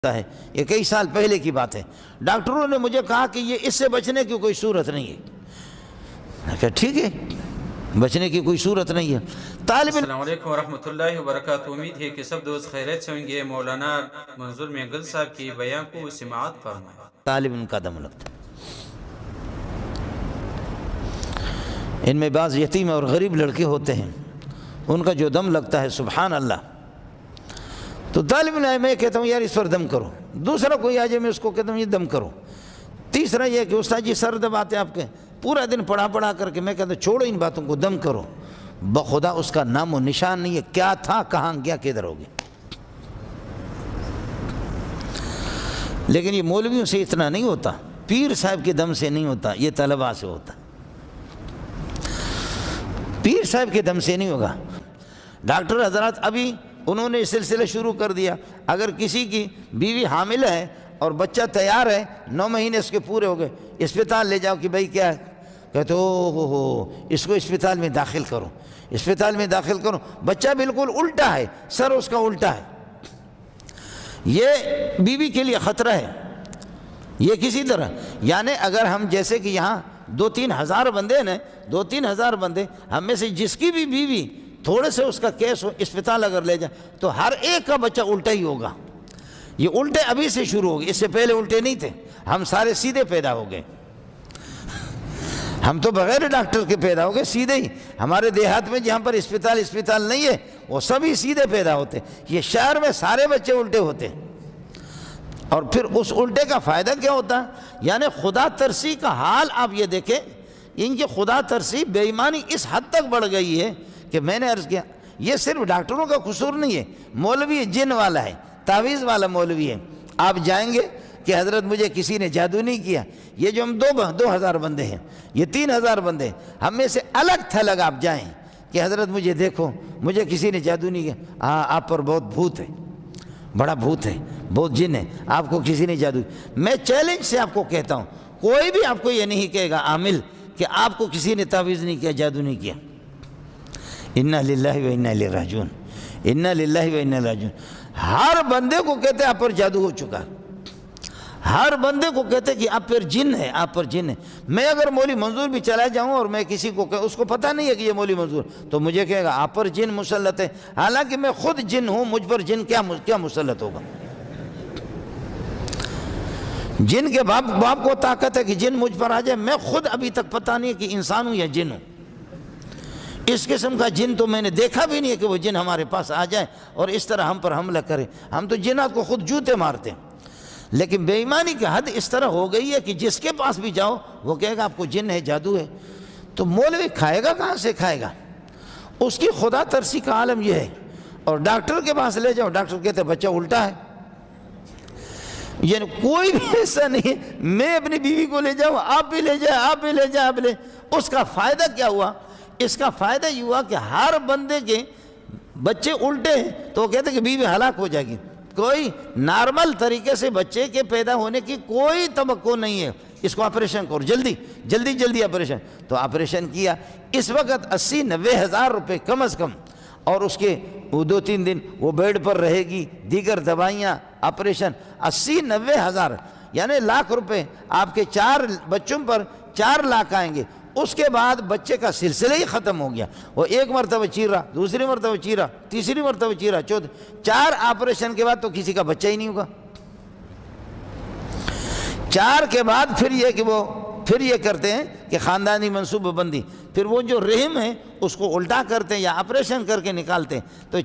ہے، یہ کئی سال پہلے کی بات ہے۔ ڈاکٹروں نے مجھے کہا کہ یہ اس سے بچنے کی کوئی صورت نہیں ہے۔ میں کہا ٹھیک ہے، بچنے کی کوئی صورت نہیں ہے۔ السلام علیکم ورحمۃ اللہ وبرکاتہ۔ امید ہے کہ سب دوست خیریت سے ہوں گے۔ مولانا منظور مینگل صاحب کی بیان کو سماعت فرمائیں۔ طالب ان کا دم لگتا ہے، ان میں بعض یتیم اور غریب لڑکے ہوتے ہیں، ان کا جو دم لگتا ہے سبحان اللہ، تو طالب علم میں کہتا ہوں یار اس پر دم کرو، دوسرا کوئی آ جائے میں اس کو کہتا ہوں یہ دم کرو، تیسرا یہ کہ استاد جی سر دباتے آپ کے، پورا دن پڑھا کر کے میں کہتا ہوں چھوڑو ان باتوں کو، دم کرو، بخدا اس کا نام و نشان نہیں ہے، کیا تھا کہاں گیا کدھر ہو گیا۔ لیکن یہ مولویوں سے اتنا نہیں ہوتا، پیر صاحب کے دم سے نہیں ہوتا، یہ طلباء سے ہوتا، پیر صاحب کے دم سے نہیں ہوگا۔ ڈاکٹر حضرات ابھی انہوں نے سلسلہ شروع کر دیا، اگر کسی کی بیوی حامل ہے اور بچہ تیار ہے، 9 مہینے اس کے پورے ہو گئے، اسپتال لے جاؤ کہ بھائی کیا ہے، کہتے ہو اس کو اسپتال میں داخل کرو، اسپتال میں داخل کرو، بچہ بالکل الٹا ہے، سر اس کا الٹا ہے، یہ بیوی کے لیے خطرہ ہے۔ یہ کسی طرح یعنی اگر ہم جیسے کہ یہاں 2-3 ہزار بندے ہیں، 2-3 ہزار بندے، ہم میں سے جس کی بھی بیوی تھوڑے سے اس کا کیس ہو، اسپتال اگر لے جائے تو ہر ایک کا بچہ الٹا ہی ہوگا۔ یہ الٹے ابھی سے شروع ہو گئے، اس سے پہلے الٹے نہیں تھے، ہم سارے سیدھے پیدا ہو گئے، ہم تو بغیر ڈاکٹر کے پیدا ہو گئے سیدھے ہی۔ ہمارے دیہات میں جہاں پر اسپتال نہیں ہے وہ سبھی سیدھے پیدا ہوتے، یہ شہر میں سارے بچے الٹے ہوتے۔ اور پھر اس الٹے کا فائدہ کیا ہوتا ہے، یعنی خدا ترسی کا حال آپ یہ دیکھیں، ان کی خدا ترسی بے ایمانی اس حد تک بڑھ گئی ہے کہ میں نے عرض کیا یہ صرف ڈاکٹروں کا قصور نہیں ہے، مولوی جن والا ہے، تعویذ والا مولوی ہے۔ آپ جائیں گے کہ حضرت مجھے کسی نے جادو نہیں کیا، یہ جو ہم 2,000 بندے ہیں، یہ 3,000 بندے ہیں، ہم میں سے الگ تھلگ آپ جائیں کہ حضرت مجھے دیکھو مجھے کسی نے جادو نہیں کیا، آپ پر بہت بھوت ہے، بڑا بھوت ہے، بہت جن ہے، آپ کو کسی نے جادو۔ میں چیلنج سے آپ کو کہتا ہوں کوئی بھی آپ کو یہ نہیں کہے گا عامل کہ آپ کو کسی نے تعویذ نہیں کیا، جادو نہیں کیا۔ انا للہ و انا الیہ راجعون، انا للہ و انا الیہ راجعون۔ ہر بندے کو کہتے آپ پر جادو ہو چکا، ہر بندے کو کہتے کہ آپ پر جن ہے، آپ پر جن ہے۔ میں اگر مولوی منظور بھی چلا جاؤں اور میں کسی کو اس کو پتہ نہیں ہے کہ یہ مولوی منظور، تو مجھے کہے گا آپ پر جن مسلط ہے، حالانکہ میں خود جن ہوں، مجھ پر جن کیا مسلط ہوگا۔ جن کے باپ کو طاقت ہے کہ جن مجھ پر آ جائے، میں خود ابھی تک پتہ نہیں ہے کہ انسان ہوں یا جن ہوں۔ اس قسم کا جن تو میں نے دیکھا بھی نہیں ہے کہ وہ جن ہمارے پاس آ جائے اور اس طرح ہم پر حملہ کرے، ہم تو جنات کو خود جوتے مارتے ہیں۔ لیکن بے ایمانی کی حد اس طرح ہو گئی ہے کہ جس کے پاس بھی جاؤ وہ کہے گا آپ کو جن ہے، جادو ہے، تو مولوی کھائے گا کہاں سے کھائے گا؟ اس کی خدا ترسی کا عالم یہ ہے۔ اور ڈاکٹر کے پاس لے جاؤ، ڈاکٹر کہتے ہیں بچہ الٹا ہے، یعنی کوئی بھی ایسا نہیں ہے میں اپنی بیوی کو لے جاؤں، آپ بھی لے جائیں، آپ بھی لے جائیں، آپ لے۔ اس کا فائدہ کیا ہوا؟ اس کا فائدہ یہ ہوا کہ ہر بندے کے بچے الٹے ہیں تو وہ کہتے ہیں کہ بیوی ہلاک ہو جائے گی۔ کوئی نارمل طریقے سے بچے کے پیدا ہونے کی کوئی توقع نہیں ہے، اس کو آپریشن کرو، جلدی آپریشن۔ تو آپریشن کیا، اس وقت 80-90 ہزار روپے کم از کم، اور اس کے 2-3 دن وہ بیڈ پر رہے گی، دیگر دوائیاں، آپریشن، 80-90 ہزار یعنی لاکھ روپے آپ کے 4 بچوں پر 4 لاکھ آئیں گے۔ اس کے بعد بچے کا سلسلہ ہی ختم ہو گیا، وہ ایک مرتبہ چیرا، دوسری مرتبہ چیرا، تیسری مرتبہ چیرا، چوتھی، 4 آپریشن کے بعد تو کسی کا بچہ ہی نہیں ہوگا۔ 4 کے بعد پھر یہ کرتے ہیں کہ خاندانی منصوبہ بندی، پھر وہ جو رحم ہے اس کو الٹا کرتے ہیں یا آپریشن کر کے نکالتے ہیں۔ تو